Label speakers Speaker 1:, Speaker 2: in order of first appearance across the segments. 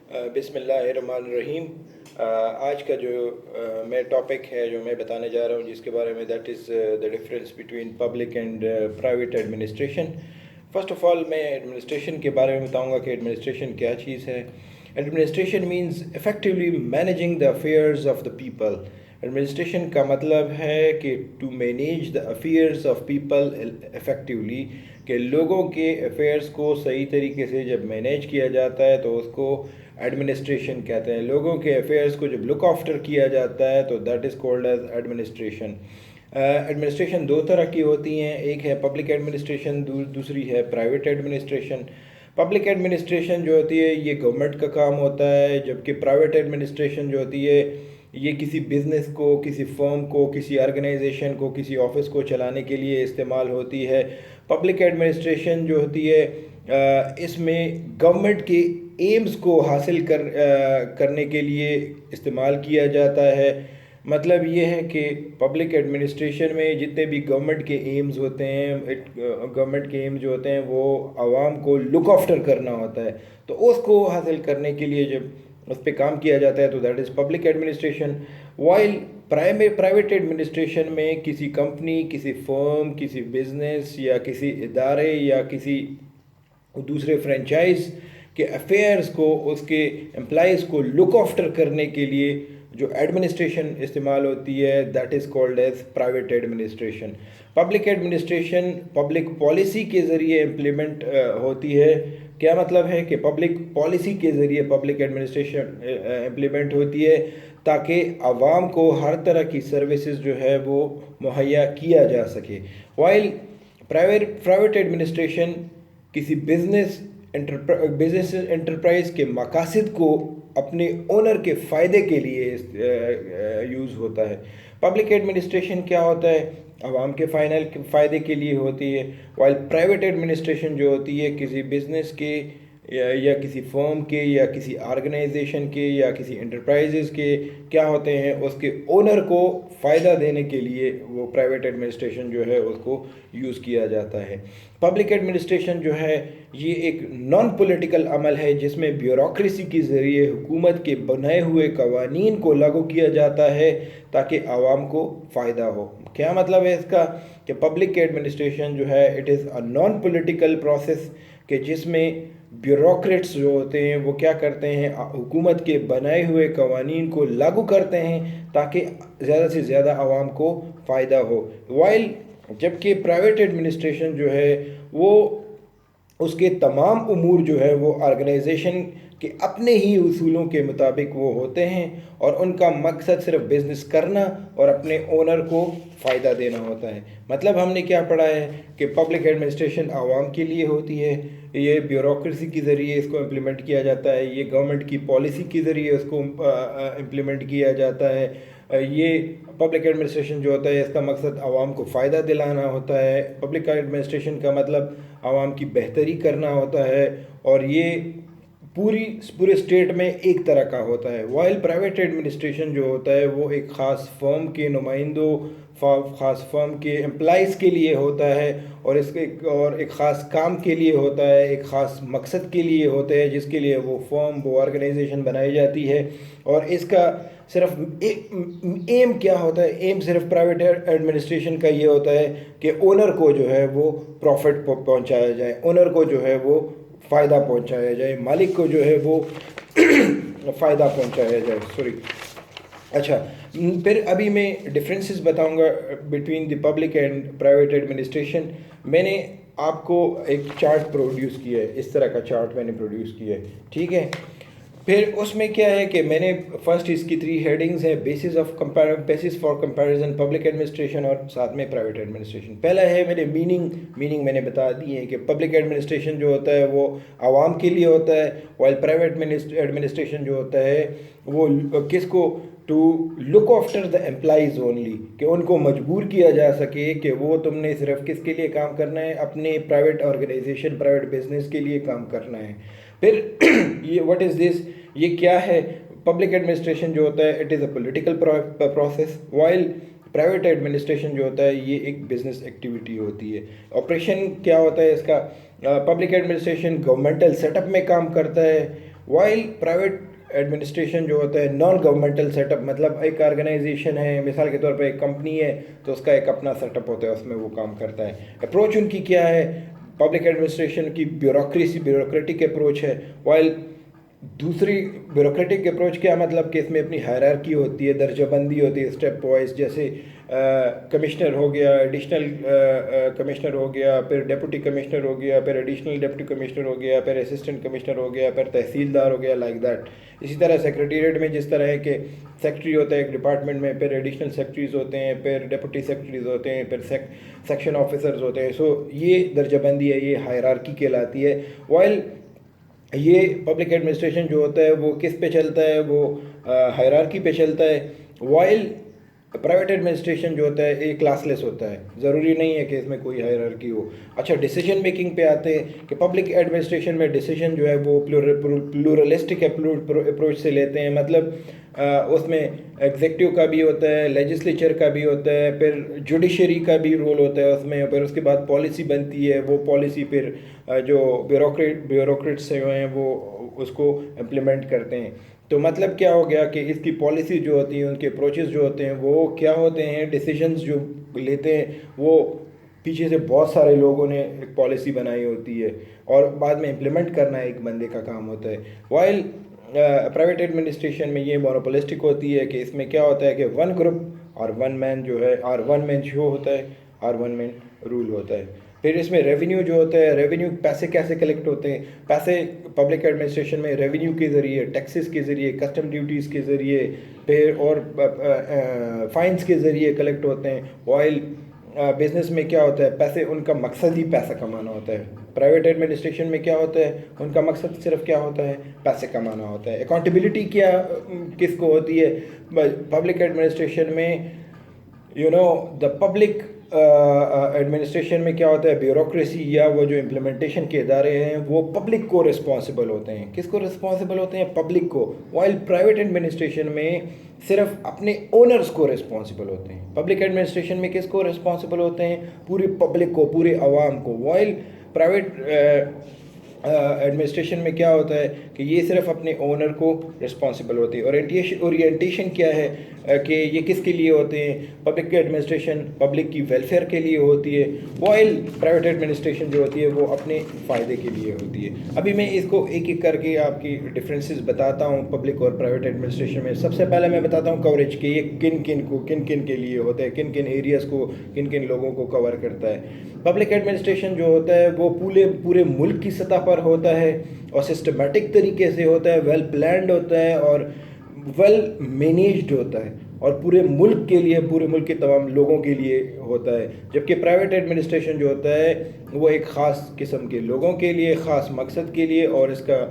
Speaker 1: بسم اللہ الرحمن الرحیم۔ آج کا جو میں ٹاپک ہے جو میں بتانے جا رہا ہوں جس کے بارے میں that is the difference between public and private administration. First of all میں ایڈمنسٹریشن کے بارے میں بتاؤں گا کہ ایڈمنسٹریشن کیا چیز ہے۔ Administration means effectively managing the affairs of the people. Administration کا مطلب ہے کہ to manage the affairs of people effectively, کہ لوگوں کے افیئرس کو صحیح طریقے سے جب مینیج کیا جاتا ہے تو اس کو ایڈمنسٹریشن کہتے ہیں۔ لوگوں کے افیئرس کو جب لک آفٹر کیا جاتا ہے تو that is cold as administration. Administration دو طرح کی ہوتی ہیں، ایک ہے پبلک ایڈمنسٹریشن، دوسری ہے پرائیویٹ ایڈمنسٹریشن۔ پبلک ایڈمنسٹریشن جو ہوتی ہے یہ گورنمنٹ کا کام ہوتا ہے، جبکہ پرائیویٹ ایڈمنسٹریشن جو ہوتی ہے یہ کسی بزنس کو، کسی فرم کو، کسی آرگنائزیشن کو، کسی آفس کو چلانے کے لیے استعمال ہوتی ہے۔ پبلک ایڈمنسٹریشن جو ہوتی ہے اس میں گورنمنٹ کے ایمز کو حاصل کرنے کے لیے استعمال کیا جاتا ہے۔ مطلب یہ ہے کہ پبلک ایڈمنسٹریشن میں جتنے بھی گورنمنٹ کے ایمز ہوتے ہیں، گورنمنٹ کے ایمز جو ہوتے ہیں وہ عوام کو لک آفٹر کرنا ہوتا ہے، تو اس کو حاصل کرنے کے لیے جب اس پہ کام کیا جاتا ہے تو that is public administration. While private administration میں کسی کمپنی، کسی فرم، کسی بزنس یا کسی ادارے یا کسی دوسرے فرینچائز کے افیئرز کو، اس کے امپلائیز کو لک آفٹر کرنے کے لیے جو ایڈمنسٹریشن استعمال ہوتی ہے that is called as private administration. Public administration public policy کے ذریعے امپلیمنٹ ہوتی ہے۔ کیا مطلب ہے کہ پبلک پالیسی کے ذریعے پبلک ایڈمنسٹریشن امپلیمنٹ ہوتی ہے تاکہ عوام کو ہر طرح کی سروسز جو ہے وہ مہیا کیا جا سکے۔ وائل پرائیویٹ ایڈمنسٹریشن کسی بزنس انٹرپرائز کے مقاصد کو اپنے اونر کے فائدے کے لیے یوز ہوتا ہے۔ پبلک ایڈمنسٹریشن کیا ہوتا ہے؟ عوام کے فائنل فائدے کے لیے ہوتی ہے، وائل پرائیویٹ ایڈمنسٹریشن جو ہوتی ہے کسی بزنس کے یا کسی فرم کے یا کسی آرگنائزیشن کے یا کسی انٹرپرائزز کے کیا ہوتے ہیں، اس کے اونر کو فائدہ دینے کے لیے وہ پرائیویٹ ایڈمنسٹریشن جو ہے اس کو یوز کیا جاتا ہے۔ پبلک ایڈمنسٹریشن جو ہے یہ ایک نان پولیٹیکل عمل ہے جس میں بیوروکریسی کے ذریعے حکومت کے بنائے ہوئے قوانین کو لاگو کیا جاتا ہے تاکہ عوام کو فائدہ ہو۔ کیا مطلب ہے اس کا کہ پبلک ایڈمنسٹریشن جو ہے it is a non political process, کہ جس میں بیوروکریٹس جو ہوتے ہیں وہ کیا کرتے ہیں، حکومت کے بنائے ہوئے قوانین کو لاگو کرتے ہیں تاکہ زیادہ سے زیادہ عوام کو فائدہ ہو۔ وائل جبکہ پرائیویٹ ایڈمنسٹریشن جو ہے وہ اس کے تمام امور جو ہے وہ آرگنائزیشن کے اپنے ہی اصولوں کے مطابق وہ ہوتے ہیں، اور ان کا مقصد صرف بزنس کرنا اور اپنے اونر کو فائدہ دینا ہوتا ہے۔ مطلب ہم نے کیا پڑھا ہے کہ پبلک ایڈمنسٹریشن عوام کے لیے ہوتی ہے، یہ بیوروکریسی کے ذریعے اس کو امپلیمنٹ کیا جاتا ہے، یہ گورنمنٹ کی پالیسی کے ذریعے اس کو امپلیمنٹ کیا جاتا ہے۔ یہ پبلک ایڈمنسٹریشن جو ہوتا ہے اس کا مقصد عوام کو فائدہ دلانا ہوتا ہے۔ پبلک ایڈمنسٹریشن کا مطلب عوام کی بہتری کرنا ہوتا ہے، اور یہ پورے اسٹیٹ میں ایک طرح کا ہوتا ہے۔ وائل پرائیویٹ ایڈمنسٹریشن جو ہوتا ہے وہ ایک خاص فرم کے نمائندوں، خاص فرم کے امپلائیز کے لیے ہوتا ہے، اور ایک خاص کام کے لیے ہوتا ہے، ایک خاص مقصد کے لیے ہوتا ہے جس کے لیے وہ فرم، وہ آرگنائزیشن بنائی جاتی ہے۔ اور اس کا صرف ایم کیا ہوتا ہے؟ ایم صرف پرائیویٹ ایڈمنسٹریشن کا یہ ہوتا ہے کہ اونر کو جو ہے وہ پروفٹ پہنچایا جائے، اونر کو جو ہے وہ فائدہ پہنچایا جائے، مالک کو جو ہے وہ فائدہ پہنچایا جائے۔ اچھا، پھر ابھی میں ڈفرینسز بتاؤں گا between the public and private administration. میں نے آپ کو ایک چارٹ پروڈیوس کیا ہے، اس طرح کا چارٹ میں نے پروڈیوس کیا ہے، ٹھیک ہے۔ پھر اس میں کیا ہے کہ میں نے فرسٹ اس کی 3 ہیڈنگز ہیں، basis for comparison public administration, اور ساتھ میں پرائیویٹ ایڈمنسٹریشن۔ پہلا ہے میرے میننگ میں نے بتا دی ہے کہ پبلک ایڈمنسٹریشن جو ہوتا ہے وہ عوام کے لیے ہوتا ہے، وائل پرائیویٹ ایڈمنسٹریشن جو ہوتا ہے وہ کس کو، to look after the employees only, کہ ان کو مجبور کیا جا سکے کہ وہ تم نے صرف کس کے لیے کام کرنا ہے، اپنے پرائیویٹ آرگنائزیشن، پرائیویٹ بزنس کے لیے کام کرنا ہے۔ پھر یہ واٹ از دس، یہ کیا ہے؟ پبلک ایڈمنسٹریشن جو ہوتا ہے it is a political process, while private administration جو ہوتا ہے یہ ایک بزنس ایکٹیویٹی ہوتی ہے۔ آپریشن کیا ہوتا ہے اس کا؟ Public administration governmental set up میں کام کرتا ہے، وائل پرائیویٹ ایڈمنسٹریشن جو ہوتا ہے نان گورنمنٹل سیٹ اپ، مطلب ایک آرگنائزیشن ہے، مثال کے طور پہ ایک کمپنی ہے تو اس کا ایک اپنا سیٹ اپ ہوتا ہے، اس میں وہ کام کرتا ہے. اپروچ ان کی کیا ہے؟ پبلک ایڈمنسٹریشن کی بیوروکریٹک اپروچ ہے، وائل دوسری بیوروکریٹک اپروچ کیا مطلب کہ اس میں اپنی ہائرارکی ہوتی ہے، درجہ بندی ہوتی ہے اسٹیپ وائز، جیسے کمشنر ہو گیا، ایڈیشنل کمشنر ہو گیا، پھر ڈپٹی کمشنر ہو گیا، پھر ایڈیشنل ڈپٹی کمشنر ہو گیا، پھر اسسٹنٹ کمشنر ہو گیا، پھر تحصیلدار ہو گیا، لائک دیٹ. اسی طرح سیکریٹریٹ میں جس طرح ہے کہ سیکٹری ہوتا ہے ایک ڈپارٹمنٹ میں، پھر ایڈیشنل سیکٹریز ہوتے ہیں، پھر ڈپٹی سیکٹریز ہوتے ہیں، پھر سیکشن آفیسرز ہوتے ہیں. سو یہ درجہ بندی ہے، یہ ہائرارکی کہلاتی ہے. وائل یہ پبلک ایڈمنسٹریشن جو ہوتا ہے وہ کس پہ چلتا ہے؟ وہ ہائرارکی پہ چلتا ہے. وائل پرائیویٹ ایڈمنسٹریشن جو ہوتا ہے ایک کلاس لیس ہوتا ہے، ضروری نہیں ہے کہ اس میں کوئی ہائرارکی ہو. اچھا، ڈیسیجن میکنگ پہ آتے ہیں کہ پبلک ایڈمنسٹریشن میں ڈیسیجن جو ہے وہ پلورلسٹک اپروچ سے لیتے ہیں، مطلب اس میں ایگزیکٹو کا بھی ہوتا ہے، لیجسلیچر کا بھی ہوتا ہے، پھر جوڈیشری کا بھی رول ہوتا ہے اس میں، پھر اس کے بعد پالیسی بنتی ہے، وہ پالیسی پھر جو بیوروکریٹس ہیں وہ اس کو امپلیمنٹ کرتے ہیں. تو مطلب کیا ہو گیا کہ اس کی پالیسی جو ہوتی ہیں، ان کے اپروچز جو ہوتے ہیں وہ کیا ہوتے ہیں، ڈیسیجنز جو لیتے ہیں وہ پیچھے سے بہت سارے لوگوں نے ایک پالیسی بنائی ہوتی ہے اور بعد میں امپلیمنٹ کرنا ایک بندے کا کام ہوتا ہے. وائل پرائیویٹ ایڈمنسٹریشن میں یہ مونوپولسٹک ہوتی ہے کہ اس میں کیا ہوتا ہے کہ ون گروپ اور ون مین جو ہے، اور ون مین شو ہوتا ہے اور ون مین رول ہوتا ہے. پھر اس میں ریونیو جو ہوتا ہے، ریونیو پیسے کیسے کلیکٹ ہوتے ہیں؟ پیسے پبلک ایڈمنسٹریشن میں ریونیو کے ذریعے، ٹیکسز کے ذریعے، کسٹم ڈیوٹیز کے ذریعے، پھر اور فائنس کے ذریعے کلیکٹ ہوتے ہیں. وائل بزنس میں کیا ہوتا ہے، پیسے ان کا مقصد ہی پیسہ کمانا ہوتا ہے. پرائیویٹ ایڈمنسٹریشن میں کیا ہوتا ہے، ان کا مقصد صرف کیا ہوتا ہے، پیسے کمانا ہوتا ہے. اکاؤنٹیبلٹی کیا کس کو ہوتی ہے پبلک ایڈمنسٹریشن میں؟ دا پبلک ایڈمنسٹریشن میں کیا ہوتا ہے، بیوروکریسی یا وہ جو امپلیمنٹیشن کے ادارے ہیں وہ پبلک کو رسپانسبل ہوتے ہیں. کس کو رسپانسبل ہوتے ہیں؟ پبلک کو. وائل پرائیویٹ ایڈمنسٹریشن میں صرف اپنے اونرز کو رسپانسبل ہوتے ہیں. پبلک ایڈمنسٹریشن میں کس کو رسپانسبل ہوتے ہیں؟ پوری پبلک کو، پورے عوام کو. وائل پرائیویٹ ایڈمنسٹریشن میں کیا ہوتا ہے کہ یہ صرف اپنے اونر کو رسپانسبل ہوتی ہے. اورینٹیشن کیا ہے کہ یہ کس کے لیے ہوتے ہیں؟ پبلک ایڈمنسٹریشن پبلک کی ویلفیئر کے لیے ہوتی ہے، وائل پرائیویٹ ایڈمنسٹریشن جو ہوتی ہے وہ اپنے فائدے کے لیے ہوتی ہے. ابھی میں اس کو ایک ایک کر کے آپ کی ڈفرینسز بتاتا ہوں پبلک اور پرائیویٹ ایڈمنسٹریشن میں. سب سے پہلے میں بتاتا ہوں کوریج کہ یہ کن کن کے لیے ہوتا ہے، کن کن ایریاز کو، کن کن لوگوں کو کور کرتا ہے. پبلک ایڈمنسٹریشن جو ہوتا ہے وہ پورے ملک کی سطح پر ہوتا ہے اور سسٹمیٹک طریقے سے ہوتا ہے، ویل پلانڈ ہوتا ہے اور ویل مینیجڈ ہوتا ہے اور پورے ملک کے لیے، پورے ملک کے تمام لوگوں کے لیے ہوتا ہے. جبکہ پرائیویٹ ایڈمنسٹریشن جو ہوتا ہے وہ ایک خاص قسم کے لوگوں کے لیے، خاص مقصد کے لیے، اور اس کا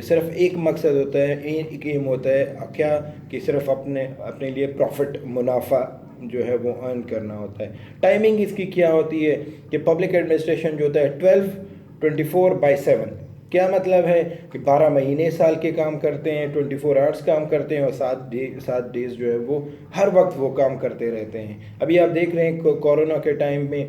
Speaker 1: صرف ایک مقصد ہوتا ہے، ایک ایم ہوتا ہے کیا کہ صرف اپنے لیے پروفٹ، منافع جو ہے وہ ارن کرنا ہوتا ہے. ٹائمنگ اس کی کیا ہوتی ہے کہ پبلک ایڈمنسٹریشن جو ہوتا ہے 12/24/7. کیا مطلب ہے کہ 12 مہینے سال کے کام کرتے ہیں، 24 آورس کام کرتے ہیں اور 7 ڈیز جو ہے وہ ہر وقت وہ کام کرتے رہتے ہیں. ابھی آپ دیکھ رہے ہیں کورونا کے ٹائم میں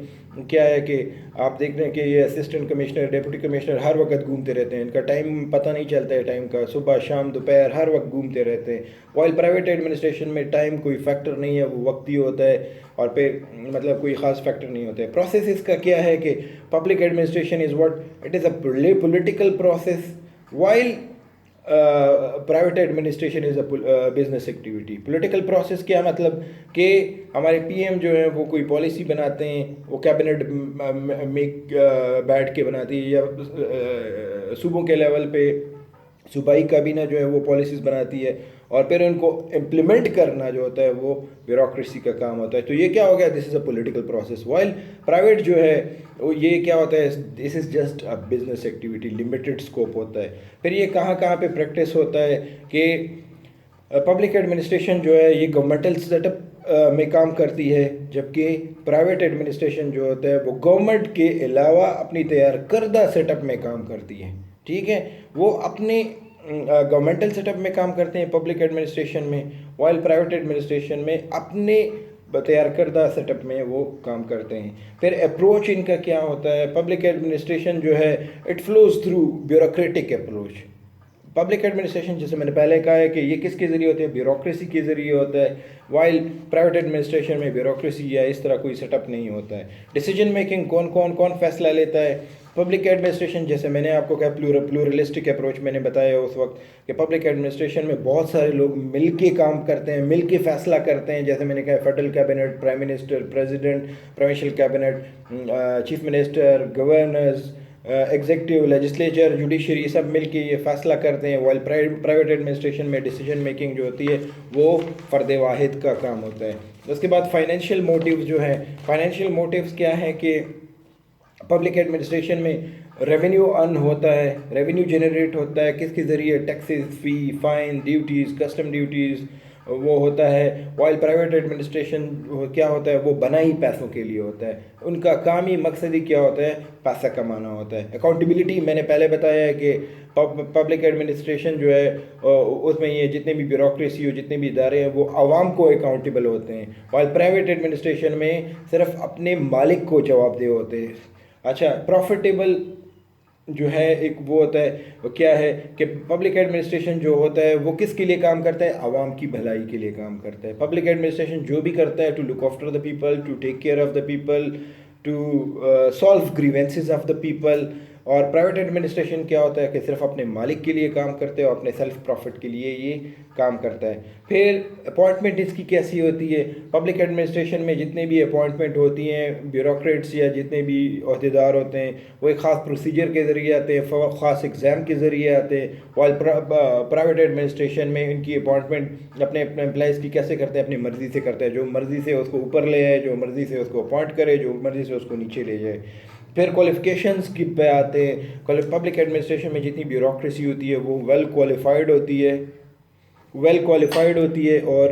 Speaker 1: کیا ہے کہ آپ دیکھ رہے ہیں کہ یہ اسسٹنٹ کمشنر، ڈپٹی کمشنر ہر وقت گھومتے رہتے ہیں، ان کا ٹائم پتہ نہیں چلتا ہے ٹائم کا، صبح شام دوپہر ہر وقت گھومتے رہتے ہیں. وائل پرائیویٹ ایڈمنسٹریشن میں ٹائم کوئی فیکٹر نہیں ہے، وہ وقتی ہوتا ہے اور پھر مطلب کوئی خاص فیکٹر نہیں ہوتا ہے. پروسیس اس کا کیا ہے کہ public administration is what it is a political process, while private administration is a business activity. Political process کیا مطلب کہ ہمارے پی ایم جو ہیں وہ کوئی پالیسی بناتے ہیں، وہ کیبنٹ میں بیٹھ کے بناتی ہے، یا صوبوں کے لیول پہ صوبائی کابینہ جو ہے وہ پالیسیز بناتی ہے اور پھر ان کو امپلیمنٹ کرنا جو ہوتا ہے وہ بیوروکریسی کا کام ہوتا ہے. تو یہ کیا ہو گیا، this is a political process. While private جو ہے وہ یہ کیا ہوتا ہے، this is just a business activity, limited scope ہوتا ہے. پھر یہ کہاں پہ پریکٹس ہوتا ہے کہ پبلک ایڈمنسٹریشن جو ہے یہ گورنمنٹل سیٹ اپ میں کام کرتی ہے، جبکہ پرائیویٹ ایڈمنسٹریشن جو ہوتا ہے وہ گورنمنٹ کے علاوہ اپنی تیار کردہ سیٹ اپ میں کام کرتی ہے. ٹھیک ہے، وہ اپنے گورنمنٹل سیٹ اپ میں کام کرتے ہیں پبلک ایڈمنسٹریشن میں، وائل پرائیویٹ ایڈمنسٹریشن میں اپنے تیار کردہ سیٹ اپ میں وہ کام کرتے ہیں. پھر اپروچ ان کا کیا ہوتا ہے، پبلک ایڈمنسٹریشن جو ہے it flows through bureaucratic approach. Public administration جیسے میں نے پہلے کہا ہے کہ یہ کس کے ذریعے ہوتے ہیں؟ بیوروکریسی کے ذریعے ہوتا ہے، وائل پرائیویٹ ایڈمنسٹریشن میں بیوروکریسی یا اس طرح کوئی سیٹ اپ نہیں ہوتا ہے۔ ڈیسیجن میکنگ کون فیصلہ لیتا ہے؟ پبلک ایڈمنسٹریشن جیسے میں نے آپ کو کہا پلورلسٹک اپروچ میں نے بتایا اس وقت کہ پبلک ایڈمنسٹریشن میں بہت سارے لوگ مل کے کام کرتے ہیں، مل کے فیصلہ کرتے ہیں، جیسے میں نے کہا federal cabinet, prime minister, president, provincial cabinet, chief minister, governors, executive, legislature, judiciary, یہ سب مل کے یہ فیصلہ کرتے ہیں، وائل پرائیویٹ ایڈمنسٹریشن میں ڈیسیجن میکنگ جو ہوتی ہے وہ فرد واحد کا کام ہوتا ہے۔ اس کے بعد فائنینشیل موٹیوز جو ہیں، فائنینشیل موٹیوز کیا ہیں کہ پبلک ایڈمنسٹریشن میں ریونیو ارن ہوتا ہے، ریونیو جنریٹ ہوتا ہے، کس کے ذریعے؟ ٹیکسز، فی، فائن، ڈیوٹیز، کسٹم ڈیوٹیز وہ ہوتا ہے۔ وائل پرائیویٹ ایڈمنسٹریشن کیا ہوتا ہے؟ وہ بنائی پیسوں کے لیے ہوتا ہے، ان کا کام ہی مقصدی کیا ہوتا ہے؟ پیسہ کمانا ہوتا ہے۔ اکاؤنٹیبلٹی میں نے پہلے بتایا ہے کہ پبلک ایڈمنسٹریشن جو ہے اس میں یہ جتنے بھی بیوروکریسی ہو، جتنے بھی ادارے ہیں وہ عوام کو اکاؤنٹیبل ہوتے ہیں، وائل پرائیویٹ ایڈمنسٹریشن میں صرف اپنے مالک کو جواب دہ ہوتے ہیں۔ اچھا، پروفیٹیبل جو ہے ایک وہ ہوتا ہے، وہ کیا ہے کہ پبلک ایڈمنسٹریشن جو ہوتا ہے وہ کس کے لیے کام کرتا ہے؟ عوام کی بھلائی کے لیے کام کرتا ہے۔ پبلک ایڈمنسٹریشن جو بھی کرتا ہے to look after the people, to take care of the people, to solve grievances of the people. اور پرائیویٹ ایڈمنسٹریشن کیا ہوتا ہے کہ صرف اپنے مالک کے لیے کام کرتے ہیں اور اپنے سیلف پروفٹ کے لیے یہ کام کرتا ہے۔ پھر اپوائنٹمنٹ اس کی کیسی ہوتی ہے؟ پبلک ایڈمنسٹریشن میں جتنے بھی اپوائنٹمنٹ ہوتی ہیں، بیوروکریٹس یا جتنے بھی عہدیدار ہوتے ہیں وہ ایک خاص پروسیجر کے ذریعے آتے ہیں، خاص ایگزام کے ذریعے آتے ہیں۔ وائل پرائیویٹ ایڈمنسٹریشن میں ان کی اپوائنٹمنٹ اپنے امپلائز کی کیسے کرتے ہیں؟ اپنی مرضی سے کرتے ہیں، جو مرضی سے اس کو اوپر لے آئے، جو مرضی سے اس کو اپوائنٹ کرے، جو مرضی سے اس کو نیچے لے جائے۔ پھر کوالیفیکیشنز کی پہ آتے ہیں۔ پبلک ایڈمنسٹریشن میں جتنی بیوروکریسی ہوتی ہے وہ ویل کوالیفائڈ ہوتی ہے اور